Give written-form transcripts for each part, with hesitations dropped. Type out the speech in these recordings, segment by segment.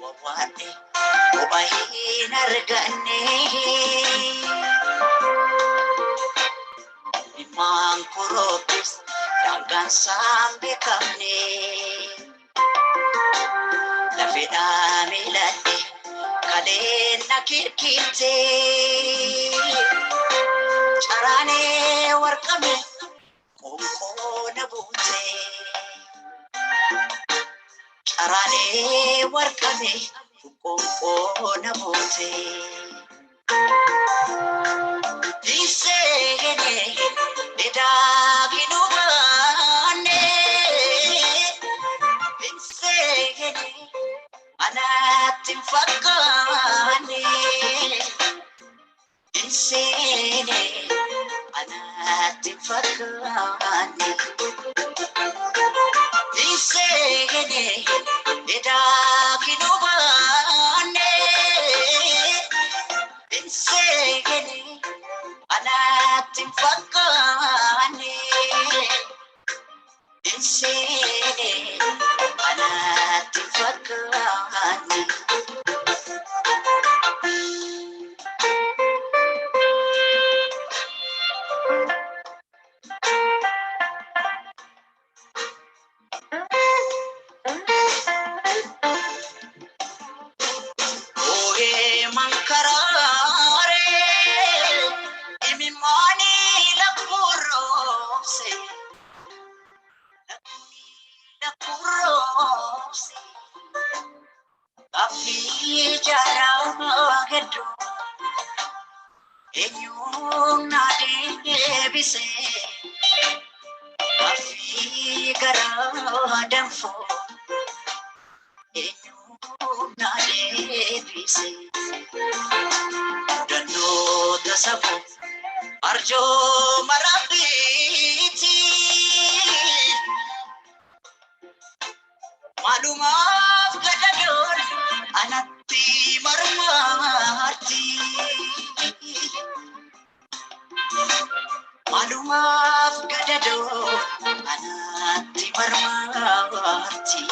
wawwaadhe bu'aa hin arganne. Imimmaan koroobis daangaan isaan beekamne. Lafedhaa miiladhe kaleen na kirkirte. Caraanee warqame qoonqoo na buute. Caraanee warqame qoonqoo na buute. Diseene edaabinu baane. Diseene anatti hin fakkaanne. Diseene anatti hin fakkaanne. Diseene edaabinu baane. Diseene anatti hin fakkaanne. Diseene anatti hin fakkaanne. Arjo marabiti malumaaf gadadol anatti marmarti. Malumaaf gadadol anatti marmarti.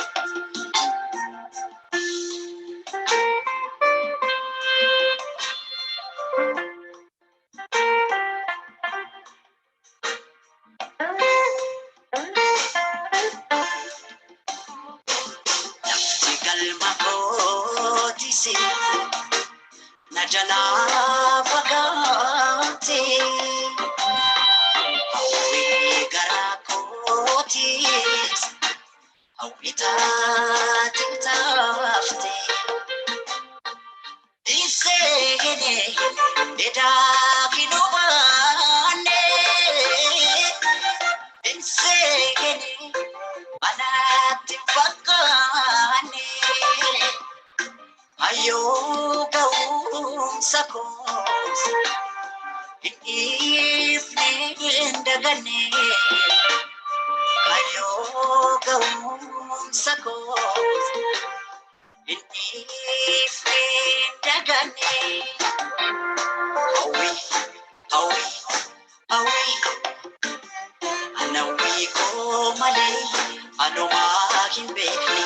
Najala fagate awi garakotis awita tintafte. Diseene edaabinu baane. Diseene anatti hin fakkaanne. Ayo ga'umsa koos hin dhiifne hin daganne. Ayo ga'umsa koos hin dhiifne hin daganne. Hawwi hawwi hawwi anawwi koo malee anumaa hin beekne.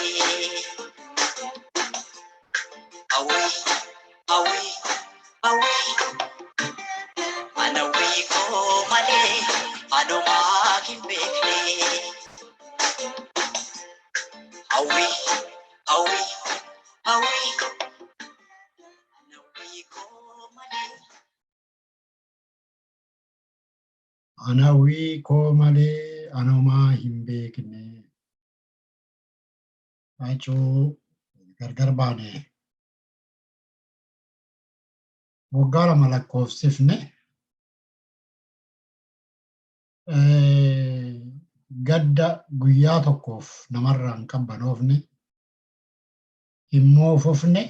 Awi, awi, awi, anawi ko male, anuma hin bekne. Awi, awi, awi, anawi ko male. Anawi ko male, anuma hin bekne. Acho gargar baane. Waggaara malakkoofsifne gadda guyyaa tokkoof namarraan qabbanoofne hin moofofne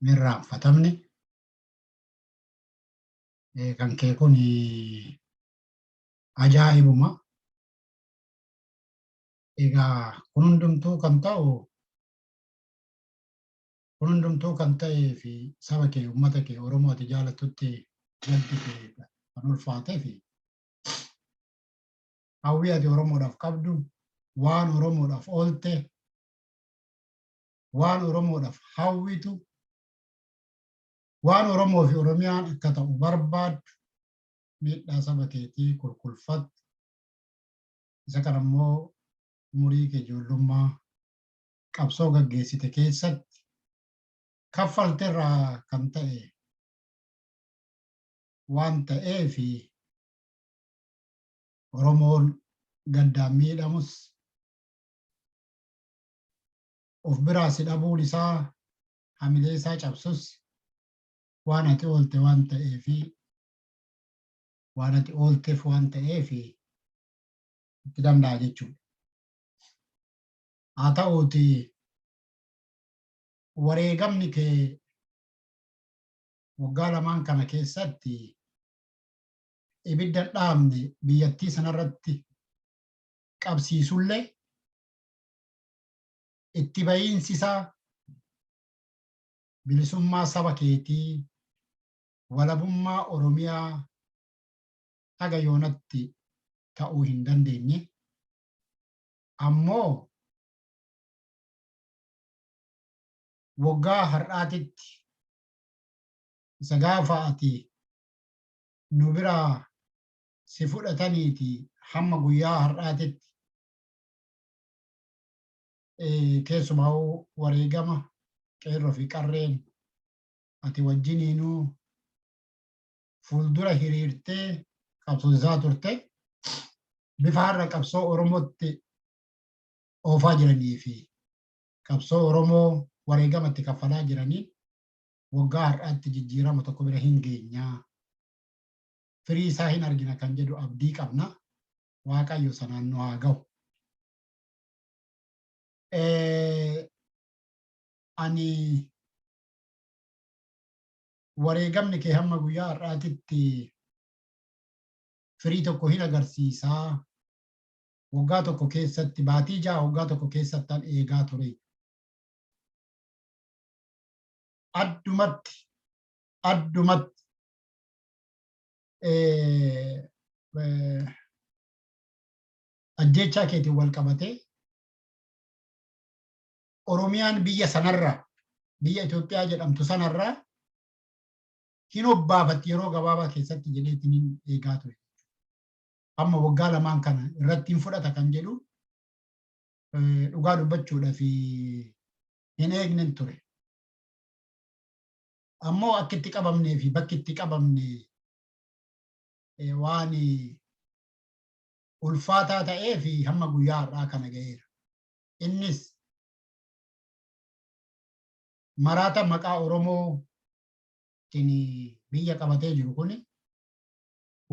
mirraanfatamne. Kan kee kun ajaa'ibuma. Egaa kun hundumtuu kan ta'ee fi saba kee uummata kee Oromooti jaalatutti gaddi kee kan ulfaatee fi hawwii ati Oromoodhaaf qabdu waan Oromoodhaaf oolte waan Oromoodhaaf hawwitu, waan Oromoo fi Oromiyaan akka ta'u barbaaddu, miidhaa saba keetii kulkulfattu, isa kana immoo umurii kee ijoollummaa qabsoo gaggeessite keessatti kaffalteerraa kan ta'e waan ta'eef Oromoon gaddaan miidhamus of biraa si dhabuun isaa hamilee isaa cabsus waan ati oolte waan ta'eef waan ati oolteef waan ta'eef itti danda'a jechuudha. Haa ta'uuti wareegamni kee waggaa lamaan kana keessatti ibidda dhaamne biyyattii sanarratti qabsiisullee itti bahiinsi isaa bilisummaa saba keetii, walabummaa Oromiyaa haga yoonatti ta'uu hin dandeenye. Ammoo waggaa har'aatitti isa gaafa ati nu biraa si fudhataniiti hamma guyyaa har'aatitti keessumaa wareegama qeerroo fi qarreen ati wajjiniinuu fuuldura hiriirtee qabsoosaa turte bifa har'a qabsoo Oromootti oofaa jiranii fi qabsoo Oromoo wareegamatti kaffalaa jiranii waggaa har'aatti jijjiirama tokko bira hin geenyaa. Firii isaa hin argina kan jedhu abdii qabna. Waaqayyo sanaan nu haa ga'u. Ani wareegamni kee hamma guyyaa har'aatitti firii tokko hin agarsiisaa. Waggaa tokko keessatti baatii ja'a waggaa tokko keessatti eegaa ture. Addumatti ajjechaa keetiin wal qabatee Oromiyaan biyya sanarraa, biyya Itoophiyaa jedhamtu sanarraa hin obbaafatti yeroo gabaabaa keessatti jedheetiin eegaa ture. Amma waggaa lamaan kana irratti hin fudhata kan jedhu dhugaa dubbachuudhaaf hin eegne ture. Ammoo akka itti qabamnee fi bakki itti qabamne waan ulfaataa ta'ee fi hamma guyyaa har'aa kana ga'eera. Innis maraata maqaa Oromootiin biyya qabatee jiru kun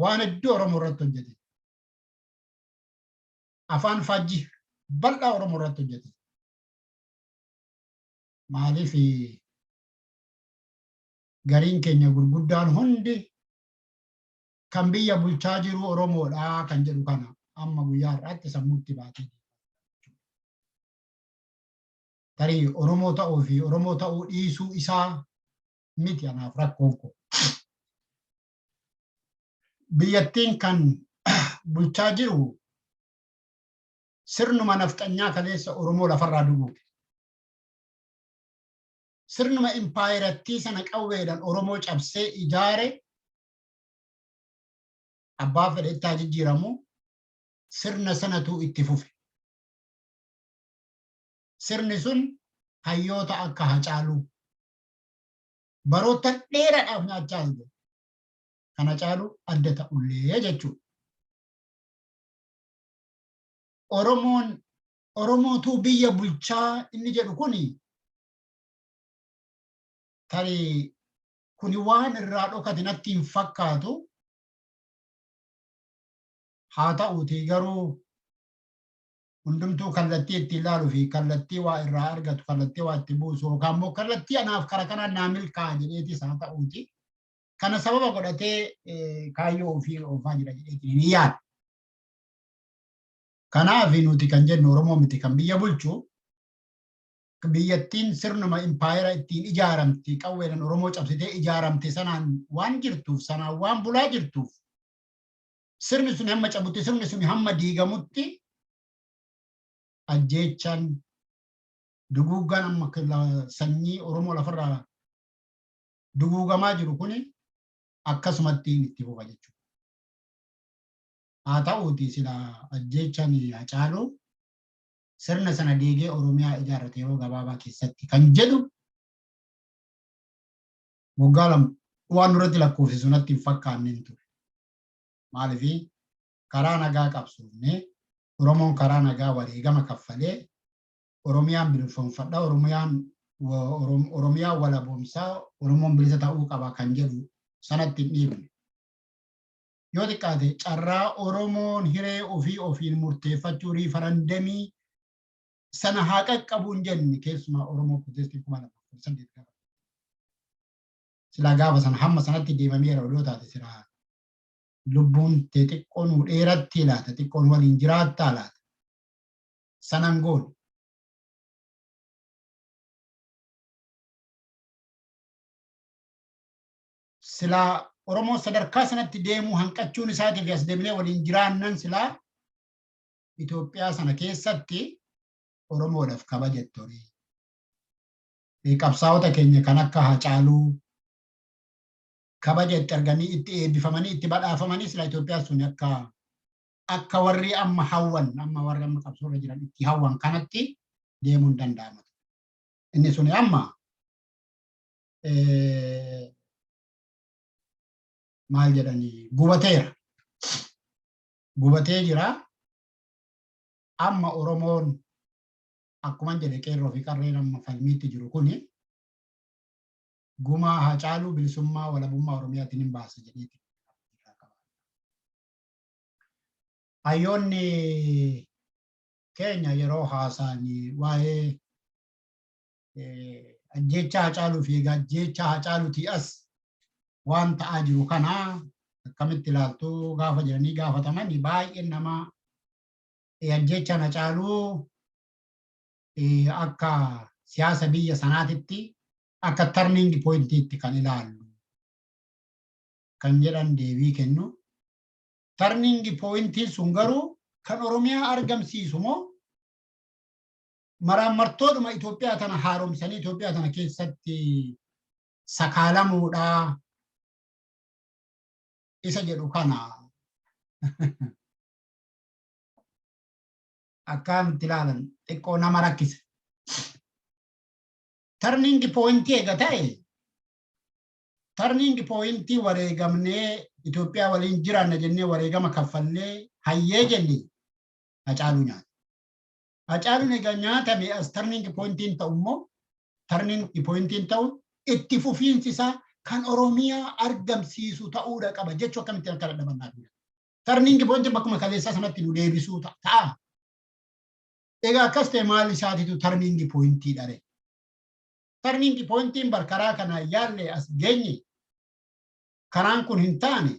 waan iddoo Oromoo irratti hojjete. Afaan faajjii bal'aa Oromoo irratti hojjete. Maaliif gariin keenya gurguddaan hundi kan biyya bulchaa jiru Oromoodhaa kan jedhu kana amma guyyaa har'aatti sammuutti baatee. Tarii Oromoo ta'uu fi Oromoo ta'uu dhiisuu isaa miti anaaf rakkoon koo. Biyyattiin kan bulchaa jiru sirnuma nafxanyaa kaleessa Oromoo lafarraa duguuge. Sirnuma impaayirattii sana qawweedhaan Oromoo cabsee ijaare abbaa fedhetti haa jijjiiramu sirna sanatu itti fufe. Sirni sun hayyoota akka Hacaaluu baroota dheeraadhaaf nyaachaa ture. Kan Hacaaluu adda ta'ullee jechuudha. Oromootu biyya bulchaa inni jedhu kuni tarii kuni waan irraa dhokate natti hin fakkaatu. Haa ta'uutii garuu hundumtuu kallattii itti ilaaluu fi kallattii waa irraa argatu, kallattii waa itti buusu yookaan immoo kallattii anaaf kara kanaan naa milkaa'a jedheetis haa ta'uuti. Kana sababa godhatee kaayyoo ofii oofaa jira jedheetiin ni yaada. Kanaaf nuti kan jennu Oromoo miti kan biyya bulchu biyyattiin sirnuma impaayera ittiin ijaaramti qawweedhaan Oromoo cabsitee ijaaramte sanaan waan jirtuuf sanaan waan bulaa jirtuuf sirni sun hamma cabutti sirni sun hamma diigamutti ajjeechaan duguuggaan amma sanyii Oromoo lafarraa duguugamaa jiru kuni akkasumatti itti fufa jechuudha. Haa ta'uuti sila ajjeechaan Hacaaluu sirna sana diigee Oromiyaa ijaarrate yeroo gabaabaa keessatti kan jedhu waggaa lama waan duratti lakkoofsisu natti hin fakkaanne ture. Maaliif karaa nagaa qabsoofne Oromoon karaa nagaa wareegama kaffalee Oromiyaan bilisoomfadha Oromiyaa walaboomsaa Oromoon bilisa ta'uu qaba kan jedhu sanatti hin dhiibne. Yoo xiqqaate carraa Oromoon hiree ofiin murteeffachuu riifarandamii sana haa qaqqabuun jenne keessumaa Oromoo Pirotestii 2008 sila gaafa sana hamma sanatti deemameera odoo taate sila lubbuun tee xiqqoon dheeratti laata xiqqoon waliin jiraattaa laata sanan goone. Sila Oromoo sadarkaa sanatti deemuu hanqachuun isaatiif as deemnee waliin jiraannan sila Itoophiyaa sana keessatti Oromoodhaaf kabajattorii. Qabsaa'ota keenya kan akka Hacaaluu kabaja itti arganii itti eebbifamanii itti badhaafamanii sila Itoophiyaa sun akka warri amma hawwan warri amma qabsoorra jiran itti hawwan kanatti deemuun danda'ama. Inni sun amma maal jedhanii gubateera. Gubatee jira. Amma Oromoon akkuma jedhe qeerroo fi qarreen amma falmiitti jiru kuni gumaa Hacaaluu bilisummaa walabummaa Oromiyaatiin hin baasa jedheeti. Hayyoonni keenya yeroo haasa'anii waa'ee ajjeechaa Hacaaluu fi ajjeechaa Hacaaluutii as waan ta'aa jiru kana akkamitti ilaaltuu gaafa jedhanii gaafataman baay'een nama ajjeechaan Hacaaluu akka siyaasa biyya sanaatitti akka turning pointiitti kan ilaallu kan jedhan deebii kennu. Turning pointiin sun garuu kan Oromiyaa argamsiisu moo maraamartoodhuma Itoophiyaa tana haaromsanii Itoophiyaa tana keessatti sakaalamuudha isa jedhu kana akkamitti ilaalan xiqqoo nama rakkise. Turning pointii eega ta'e turning pointii wareegamnee Itoophiyaa waliin jiraanna jennee wareegama kaffallee hayyee jennee Hacaaluu nyaata. Hacaaluun egaa nyaatame as turning pointiin ta'u immoo turning pointiin ta'u itti fufiinsi isaa kan Oromiyaa argamsiisu ta'uudha qaba jechuu akkamitti akka dadhabannaa dura. Turning pointiin bakkuma kaleessaa sanatti nu deebisuu ta'a. Egaa akkas ta'e maal isaatiitu turning pointii dhare. Turning pointiin bar karaa kanaan yaalle as geenye karaan kun hin taane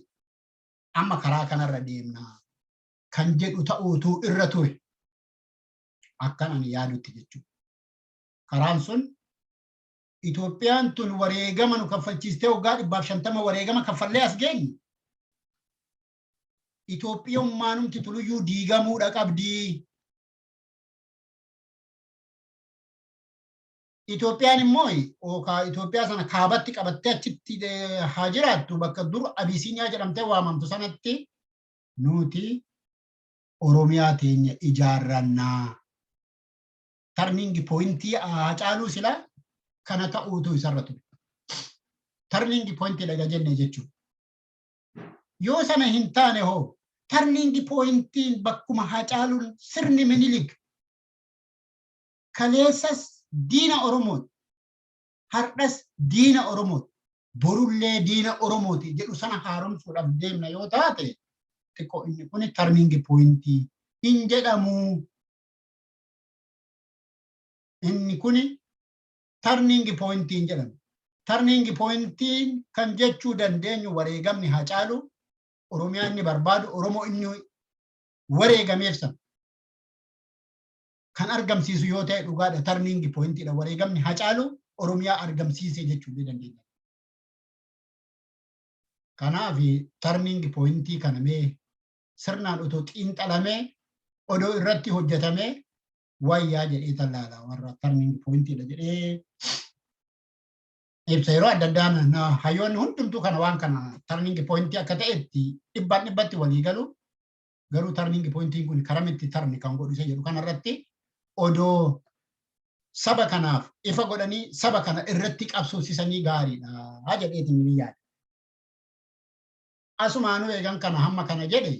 amma karaa kanarra deemnaa kan jedhu ta'uutu irra ture. Akkan ani yaadutti jechuudha. Karaan sun Itoophiyaan tun wareegama nu kaffalchiistee waggaa 150 wareegama kaffallee as geenye. Itoophiyummaan numti tuluyyuu diigamuudha qabdi. Itoophiyaan immoo Itoophiyaa sana kaabatti qabattee achitti haa jiraattu bakka dur Abisiiniyaa jedhamtee waamamtu sanatti nuti Oromiyaa teenya ijaarrannaa. Turning pointii Hacaaluu sila kana ta'uutu isarra ture. Turning pointii dhaga jenne jechuudha. Yoo sana hin taane hoo turning pointiin bakkuma Hacaaluun sirni Minilik kaleessas diina Oromooti. Har'as diina Oromooti. Borullee diina Oromooti jedhu sana haaromsuudhaaf deemna yoo taate xiqqoo inni kun turning pointii hin jedhamu. Inni kun turning pointiin jedhamu. Turning pointiin kan jechuu dandeenyu wareegamni Hacaaluu Oromiyaa inni barbaadu Oromoo inni wareegameef sana kan argamsiisu yoo ta'e dhugaadha turning pointiidha. Wareegamni Hacaaluu Oromiyaa argamsiisee jechuu ni dandeenya. Kanaaf turning pointii kana mee sirnaan otoo xiinxalamee odoo irratti hojjetamee wayyaa jedhee tallaala warra turning pointidha jedhee ibsa yeroo adda addaan hayyoonni hundumtuu kana waan kana turning pointii akka ta'etti dhibbatti walii galu garuu turning pointiin kun karamitti tarni kan godhu isa jedhu kanarratti odoo saba kanaaf ifa godhanii saba kana irratti qabsoomsisanii gaariidha jedheetiin ni yaada. Asumaanuu eegan kana hamma kana jedhe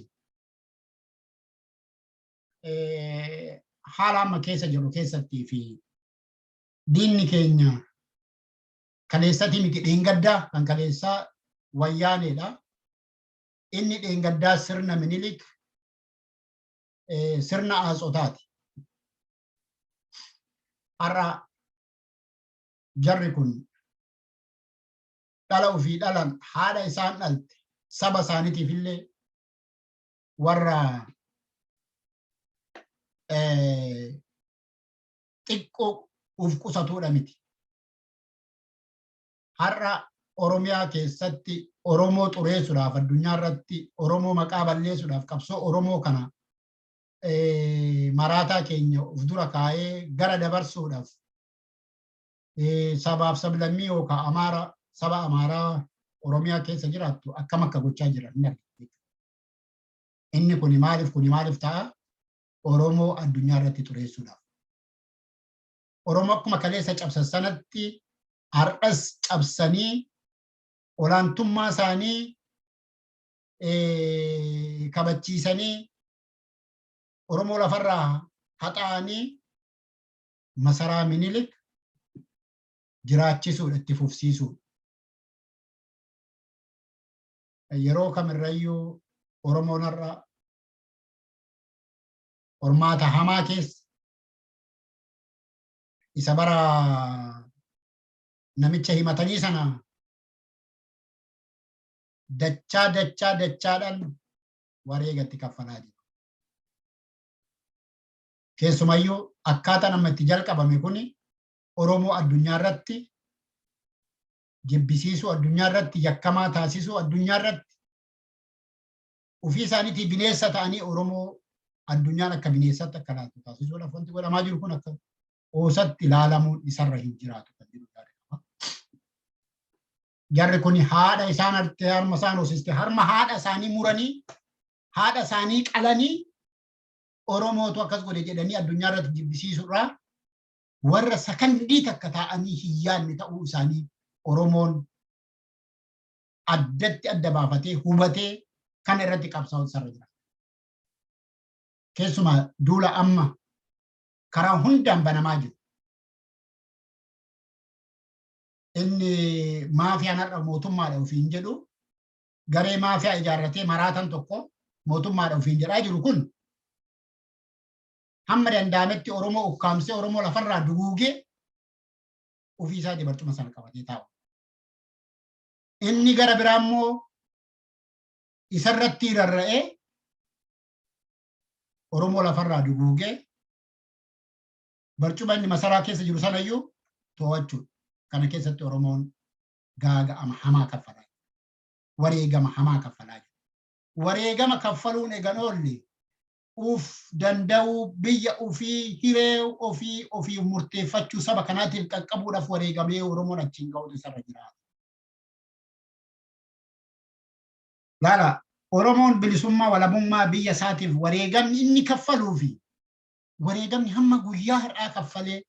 haala amma keessa jiru keessattii fi diinni keenya kaleessatti miti dheengaddaa kan kaleessaa wayyaaneedha. Inni dheengaddaa sirna Minilik sirna Aatsotaati. Har'a jarri kun dhala ofii dhalan haadha isaan dhalte saba isaaniitiif illee warra xiqqoo uf qusatuudha miti. Har'a Oromiyaa keessatti Oromoo xureessuudhaaf addunyaa irratti Oromoo maqaa balleessuudhaaf qabsoo Oromoo kana maraataa keenya of dura kaa'ee gara dabarsuudhaaf sabaaf sablammii yookaan Amaara saba Amaaraa Oromiyaa keessa jiraattu akkam akka gochaa jiran ni argina. Inni kuni maaliif ta'a? Oromoo addunyaa irratti xureessuudhaaf. Oromoo akkuma kaleessa cabsan sanatti har'as cabsanii olaantummaa isaanii kabachiisanii Oromoo lafarraa haxaa'anii masaraa Minilik jiraachisuudha itti fufsiisuudha. Yeroo kamirrayyuu Oromoon har'a hormaata hamaa keessa isa bara namicha himatanii sana dachaadhaan wareegatti kaffalaa jiru. Keessumayyuu akkaataa nama itti jalqabame kuni Oromoo addunyaa irratti jibbisiisuu, addunyaa irratti yakkamaa taasisuu, addunyaa irratti ofii isaaniitii bineensa ta'anii Oromoo addunyaan akka bineensatti akka laatu taasisuudhaaf wanti godhamaa jiru kun akka oosatti ilaalamuun isarra hin jiraatu kan jiru yaadama. Jarri kun haadha isaan artee harma isaan hoosiste harma haadha isaanii muranii haadha isaanii qalanii Oromootu akkas godhe jedhanii addunyaa irratti jibbisiisuudhaa warra sakandii takka ta'anii hin yaadne ta'uu isaanii Oromoon addatti adda baafatee hubatee kan irratti qabsaa'u isarra jira. Keessumaa duula amma karaa hundaan banamaa jiru. Inni maafiyaan har'a mootummaadha ofiin jedhu garee maafiyaa ijaarratee maraatan tokko mootummaadha ofiin jedhaa jiru kun hamma danda'ametti Oromoo ukkaamsee Oromoo lafarraa duguugee ofii isaatii barcuma sana qabatee taa'u. Inni gara biraa immoo isarratti rarra'ee Oromoo lafarraa duguugee barcuma inni masaraa keessa jiru sanayyuu to'achuudha. Kana keessatti Oromoon gaaga'ama hamaa kaffalaa jiru. Wareegama hamaa kaffalaa jiru. Wareegama kaffaluun eegan oolle uf danda'uu biyya ofii hiree ofii murteeffachuu saba kanaatiif qaqqabuudhaaf wareegamee Oromoon achiin ga'uutu isarra jiraata. Laala Oromoon bilisummaa walabummaa biyya isaatiif wareegamni inni kaffaluu fi wareegamni hamma guyyaa har'aa kaffalee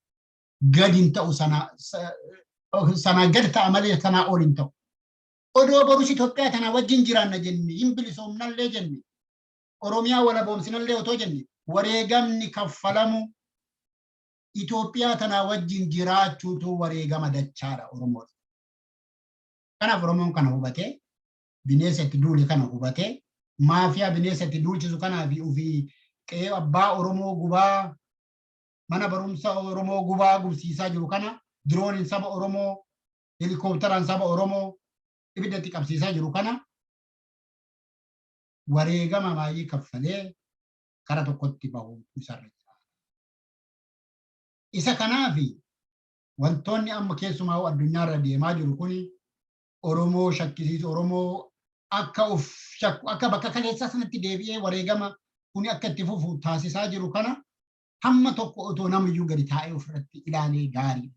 gadi hin ta'u sanaa gadi ta'a malee sanaa ol hin ta'u. Odoo borus Itoophiyaa tana wajjin jiraanna jenne hin bilisoomnallee jenne Oromiyaa walaboomsinallee otoo jenne wareegamni kaffalamu Itoophiyaa tana wajjin jiraachuutu wareegama dachaadha Oromoo. Kanaaf Oromoon kana hubatee bineensa itti duule kana hubatee maafiyaa bineensa itti duulchisu kanaa fi ofii qe'ee abbaa Oromoo gubaa mana barumsa Oromoo gubaa gubsiisaa jiru kana dirooniin saba Oromoo helikoophteraan saba Oromoo ibiddatti qabsiisaa jiru kana wareegama baay'ee kaffalee kara tokkotti bahu isarra jira. Isa kanaafi wantoonni amma keessumaa addunyaa irra deemaa jiru kuni Oromoo shakkisiisu Oromoo akka bakka kaleessaa sanatti deebi'ee wareegama kuni akka itti fufu taasisaa jiru kana hamma tokko otoo namiyyuu gadi taa'ee ofirratti ilaalee gaarii.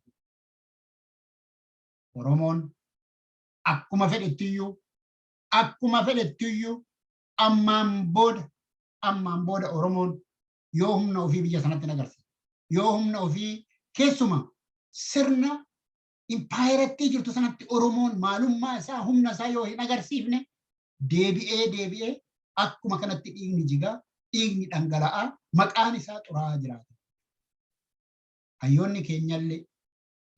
Oromoon akkuma fedhettiyyuu ammaan booda Oromoon yoo humna ofii biyya sanatti agarsiisa. Yoo humna ofii keessuma sirna impaayiratti jirtu sanatti Oromoon maalummaa isaa humna isaa yoo hin agarsiifne deebi'ee akkuma kanatti dhiigni jigaa, dhiigni dhangala'aa, maqaan isaa xuraa'aa jiraata. Hayyoonni keenyallee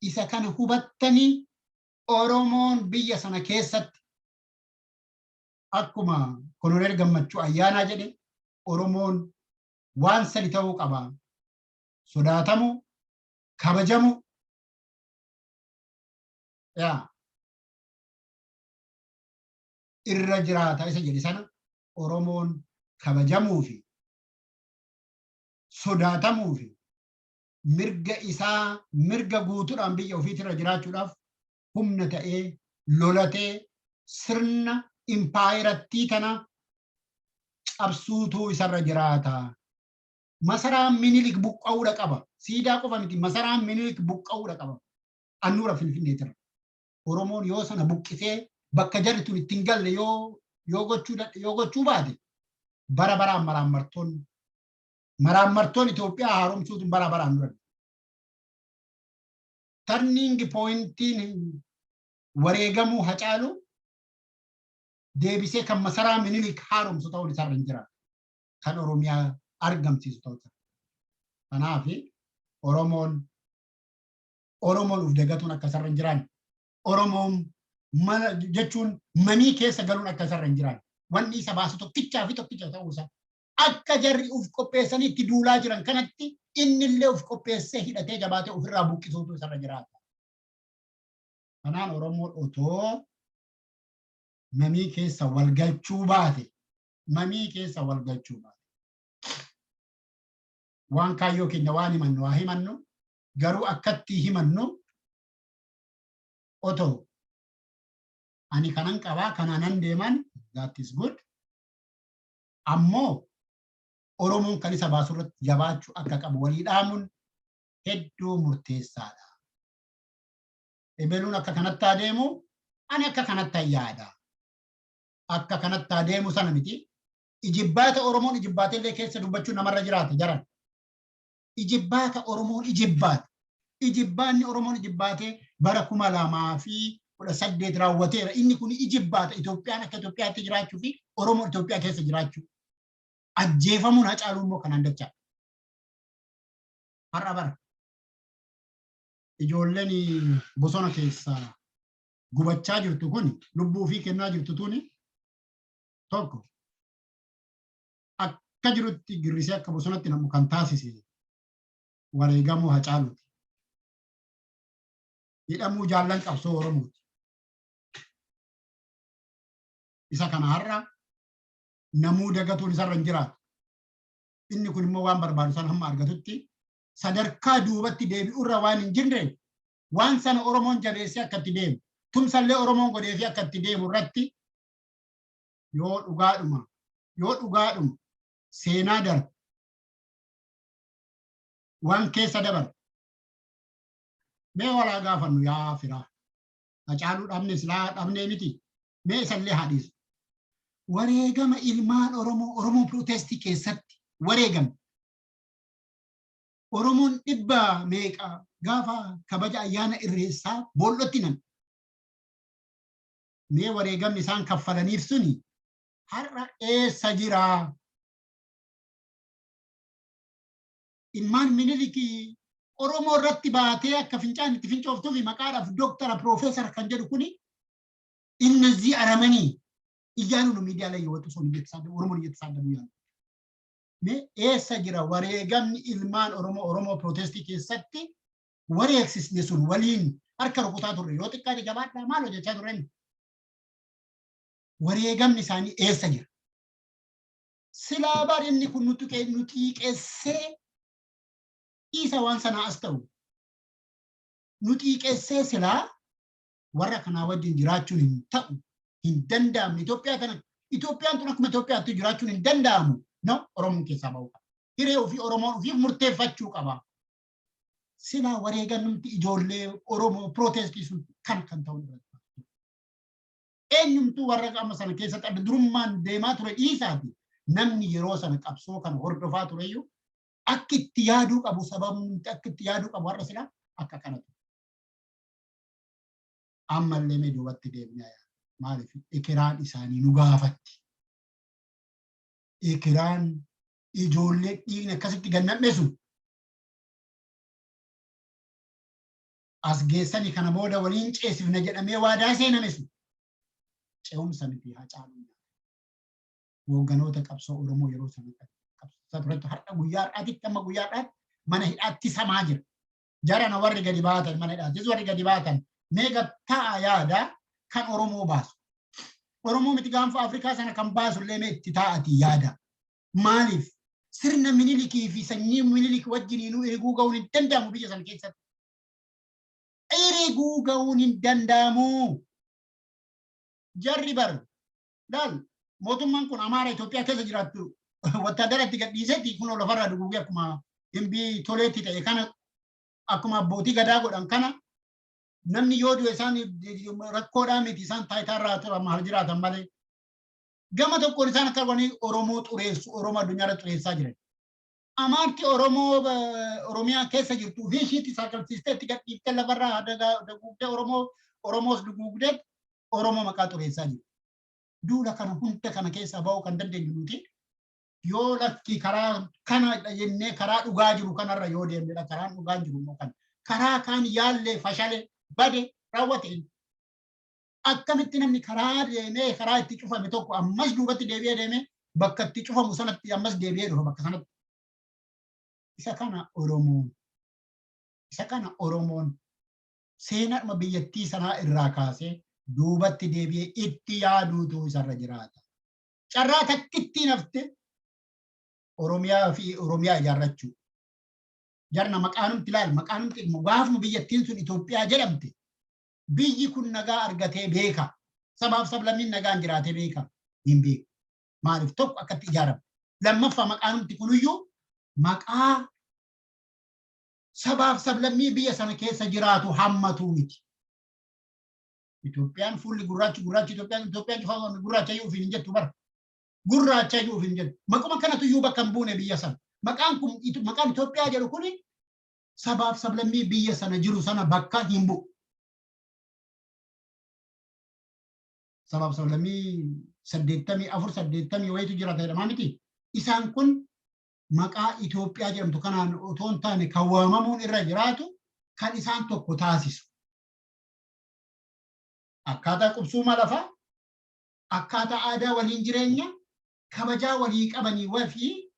isa kana hubattanii Oromoon biyya sana keessatti akkuma Koloneel Gammachuu Ayyaanaa jedhe Oromoon waan sadi ta'uu qaba. Sodaatamu, kabajamu, irra jiraata isa jedhe sana Oromoon kabajamuu fi sodaatamuu fi mirga guutuudhaan biyya ofiitirra jiraachuudhaaf humna ta'ee lolatee sirna impaayirattii tana cabsuutu isarra jiraata. Masaraan Minilik buqqa'uudha qaba. Siidaa qofa miti masaraan Minilik buqqa'uudha qaba. Annuura Finfinneetirra. Oromoon yoo sana buqqisee bakka jarri tun ittiin galle yoo gochuu baate bara baraan maraammartoon Itoophiyaa haaromsuutu bara baraan dura. Turning pointiin wareegamuu Hacaaluu deebisee kan masaraa Minilik haaromsu ta'uun isarra hin jiraatu. Kan Oromiyaa argamsiisu ta'uu isaa. Kanaaf Oromoon uf dagatuun akka isarra hin jiraanne. Oromoon jechuun manii keessa galuun akka isarra hin jiraanne. Wanni isa baasu tokkichaa ta'uu isaa. Akka jarri uf qopheessanii itti duulaa jiran kanatti innillee uf qopheessee hidhatee jabaatee ofirraa buqqisuutu isarra jiraata. Kanaan Oromoon otoo mamii keessa walgalchuu baate waan kaayyoo keenya waan himannu garuu akkatti himannu otoo ani kanan qabaa kanaanan deeman that is good. Ammoo Oromoon kan isa baasu irratti jabaachuu akka qabu walii dhaamuun hedduu murteessaadha. Ebeluun akka kanatti adeemu ani akka kanatti yaada. Akka kanatti adeemu sana miti. Ijibbaata Oromoon ijibbaatellee keessa dubbachuun namarra jiraata jaran. Ijibbaata Oromoon ijibbaata. Ijibbaanni Oromoon ijibbaatee bara 2018 raawwateera. Inni kun ijibbaata Itoophiyaan akka Itoophiyaatti jiraachuu fi Oromoon Itoophiyaa keessa jiraachuu. Ajjeefamuun Hacaaluu immoo kanaan dachaa. Har'a bara ijoolleen bosona keessa gubachaa jirtu kun lubbuu fi kennaa jirtu tuni tokko akka jirutti girrisee akka bosonatti namu kan taasise wareegamuu Hacaaluuti. Hidhamuu jaallan qabsoo Oromooti. Isa kana har'a namuu dagatuun isarra hin jiraatu. Inni kun immoo waan barbaadu sana hamma argatutti sadarkaa duubatti deebi'urra waan hin jirre waan sana Oromoon jabeessee akka itti deemu tumsallee Oromoon godhee fi akka itti deemu irratti yoo dhugaadhuma seenaa darbu waan keessa dabarre mee walaa gaafannu yaa firaa Hacaaluu dhabne silaa dhabnee miti mee isallee haadhiisu. Wareegama ilmaan Oromoo protestii keessatti wareegame. Oromoon dhibba meeqa gaafa kabaja ayyaana irreessaa bool'otti nan. Mee wareegamni isaan kaffalaniif suni har'a eessa jira? Ilmaan Minilikii Oromoo irratti baatee akka fincaan itti fincooftuu fi maqaadhaaf dooktara piroofeesar kan jedhu kuni innazii aramanii እያሉ ነው ሚዲያ ላይ የወጡ ሰው እየተሳደቡ ኦሮሞን እየተሳደቡ ያሉ eessa jira wareegamni ilmaan Oromoo protestii keessatti wareegsisne sun waliin harka rukutaa turre yoo xiqqaate jabaadhaa maal hojjechaa turren wareegamni isaanii eessa jira? Silaa bar inni kun nuti qeessee isa waan sana as ta'u nuti qeessee silaa warra kanaa wajjin jiraachuun hin ta'u. Hin danda'amne Itoophiyaan tun akkuma Itoophiyaatti jiraachuun hin danda'amu. No, Oromoon keessaa ba'uu qaba. hiree ofii Oromoon ofii murteeffachuu qaba. Silaa wareegan nuti ijoollee Oromoo pirootestii sun kan ta'u irratti. Eenyumtuu warra qaama sana keessatti adda durummaan deemaa ture dhiisaati. Namni yeroo sana qabsoo kana hordofaa tureyyuu akka itti yaaduu qabu sababni akka itti yaaduu qabu warra silaa akka kanatu. Ammallee mee duubatti deemnee maaliif ikiraan isaanii nu gaafatti. Ikiraan ijoollee dhiigni akkasitti gannadhe sun as geessanii kana booda waliin ceesifna jedhamee waadaa seename sun ce'umsa miti haa caalu. Hoogganoota qabsoo Oromoo yeroo sana qabsaa turetu har'a guyyaa har'aatitti amma guyyaa har'aatti mana hidhaatti samaa jira. Jarana warri gadi baatan mana hidhaattis warri gadi baatan meeqa ta'a yaada kan Oromoo baasu. Oromoo miti gaanfa Afrikaa sana kan baasu illee mee itti taa'atii yaada. Maaliif sirna Minilikii fi sanyii Minilik wajjiniinuu eeguu ga'uun hin danda'amu biyya sana keessatti. Eeguu ga'uun hin danda'amu. Jarri bar daal mootummaan kun Amaara Itoophiyaa keessa jiraattu wattaadaratti gadhiisetti kun lafarraa duguugee akkuma himbii toleetti ta'e kana akkuma abbootii gadaa godhan kana namni yoo du'e isaan rakkoodhaa miti isaan taayitaarraa turan maal jiraatan malee gama tokkoon isaan akka wani Oromoo xureessu Oromoo addunyaarra xureessaa jiran. Amaarti Oromoo Oromiyaa keessa jirtu fi ishiitti saakalsiisteetti gadhiiftee lafarraa duguugdee Oromoos duguugdee Oromoo maqaa xureessaa jiru. Duula kana hunda kana keessaa ba'uu kan dandeenyu nuti yoo lakki karaa kana jennee karaa dhugaa jiru kanarra yoo deemnedha karaan dhugaa jiru immoo kan karaa kaan yaallee fashalee bade raawwate akkamitti namni karaa deemee karaa itti cufame tokko ammas duubatti deebi'ee deemee bakka itti cufamu sanatti ammas deebi'ee dhufa bakka sanatti. Isa kana Oromoon seenaadhuma biyyattii sanaa irraa kaasee duubatti deebi'ee itti yaaduutu isarra jiraata. Carraa takkitti nafte Oromiyaa fi Oromiyaa ijaarrachuu. Jarna maqaanumti ilaali maqaanumti gaafuma biyyattiin sun Itoophiyaa jedhamte biyyi kun nagaa argatee beeka. Sabaaf sablammiin nagaan jiraatee beeka hin beeku. Maaliif tokko akkatti ijaarame. Lammaffaa maqaanumti kunuyyuu maqaa sabaaf sablammii biyya sana keessa jiraatu hammatuu miti. Itoophiyaan fuulli gurraachi Itoophiyaan cufamame gurraacha iyyuu ofiin hin jettu bara. Gurraacha iyyuu ofiin hin jettu. Maquma kanatu iyyuu bakka hin buune biyya sana. Maqaan Itoophiyaa jedhu kuni sabaaf sablammii biyya sana jiru sana bakka hin bu'u. Sabaaf sablammii 84 wayitu jiraata jedhamaa miti. Isaan kun maqaa Itoophiyaa jedhamtu kanaan otoo hin taane kan waamamuun irra jiraatu kan isaan tokko taasisu. Akkaataa qubsuma lafaa, akkaataa aadaa waliin jireenya, kabajaa walii qabanii fi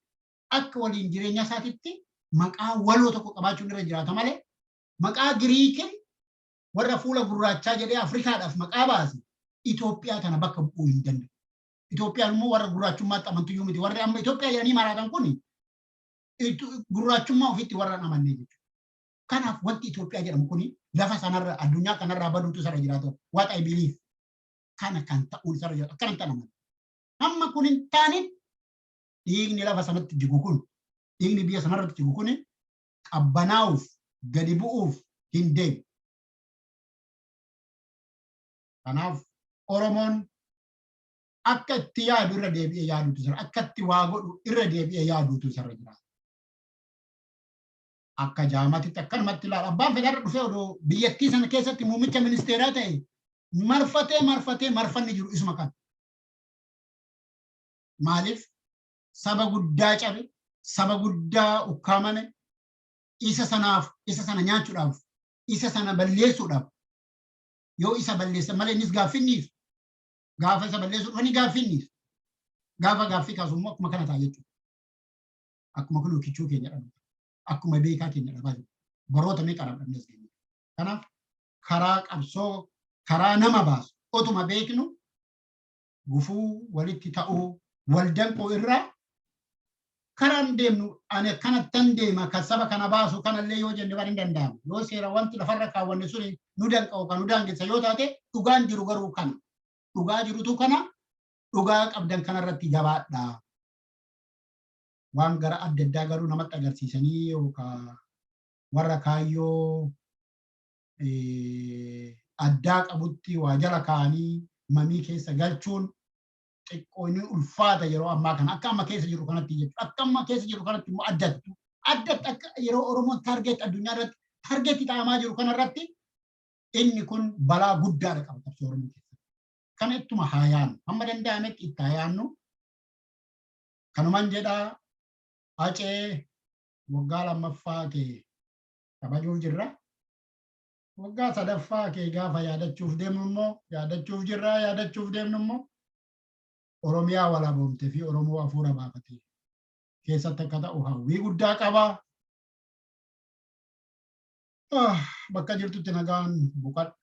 akka waliin jireenya isaatitti maqaa waloo tokko qabaachuun irra jiraata malee maqaa Giriikiin warra fuula gurraachaa jedhee Afrikaadhaaf maqaa baase Itoophiyaa kana bakka bu'uu hin danda'u. Itoophiyaan immoo warra gurraachummaatti amantuyyuu miti. Warri amma Itoophiyaa jedhanii maraatan kun gurraachummaa ofitti warra hin amannee jechuudha. Kanaaf wanti Itoophiyaa jedhamu kun lafa sanarra addunyaa kanarraa baduutu isarra jiraatu. What I believe kana kan ta'uun isarra jiraatu. Akkana hin ta'an. Amma kun hin taane dhiigni lafa sanatti jigu kun dhiigni biyya sanarratti jigu kun qabbanaa'uuf gadi bu'uuf hin deemu. Kanaaf Oromoon akka itti yaadu irra deebi'ee yaaduutu isarra akka itti waa godhu irra deebi'ee yaaduutu isarra jiraata. Akka jaamatitti akkanumatti ilaala. Abbaan fedharra dhufee odoo biyyattii sana keessatti muummicha ministeeraa ta'e marfanni jiru isuma kana. Maaliif saba guddaa cabe, saba guddaa ukkaamame, isa sana nyaachuudhaaf, isa sana balleessuudhaaf yoo isa balleessan malee innis gaaffinniif gaafa isa balleessu dhufanii gaaffinniif gaafa gaaffii kaasu immoo akkuma kana ta'a jechuudha. Akkuma kun kichuu keenya dhabna. Akkuma beekaa keenya dhabaa jiru. Baroota meeqa dhabnee as geenye. Kanaaf karaa qabsoo karaa nama baasu otuma beeknu gufuu walitti ta'uu wal danquu irraa karaan deemnu ani akkanattan deema kan saba kana baasu kanallee yoo jenne waan hin danda'amu. Yoo seera wanti lafarra kaawwanne suni nu danqa'u kan nu daangessa yoo taate dhugaan jiru garuu kana. Dhugaa jirutu kana dhugaa qabdan kanarratti jabaadhaa. waan gara adda addaa garuu namatti agarsiisanii yookaan warra kaayyoo addaa qabutti waa jala kaanii mamii keessa galchuun xiqqoo inni ulfaata yeroo ammaa kana akka amma keessa jiru kanatti jechuudha. Akka amma keessa jiru kanatti immoo addatti akka yeroo Oromoon taargeet addunyaa irratti taargeetti ta'amaa jiru kanarratti inni kun balaa guddaadha qaba qabsoo Oromoo keessatti. Kana ittuma haa yaannu hamma danda'ametti itti haa yaannu. Kanumaan jedhaa Hacee waggaa lammaffaa kee kabajuuf jirra. Waggaa sadaffaa kee gaafa yaadachuuf deemnu immoo Oromiyaa walaboomtee fi Oromoo hafuura baafatee keessatti akka ta'u hawwii guddaa qaba. Bakka jirtutti nagaan boqadhu.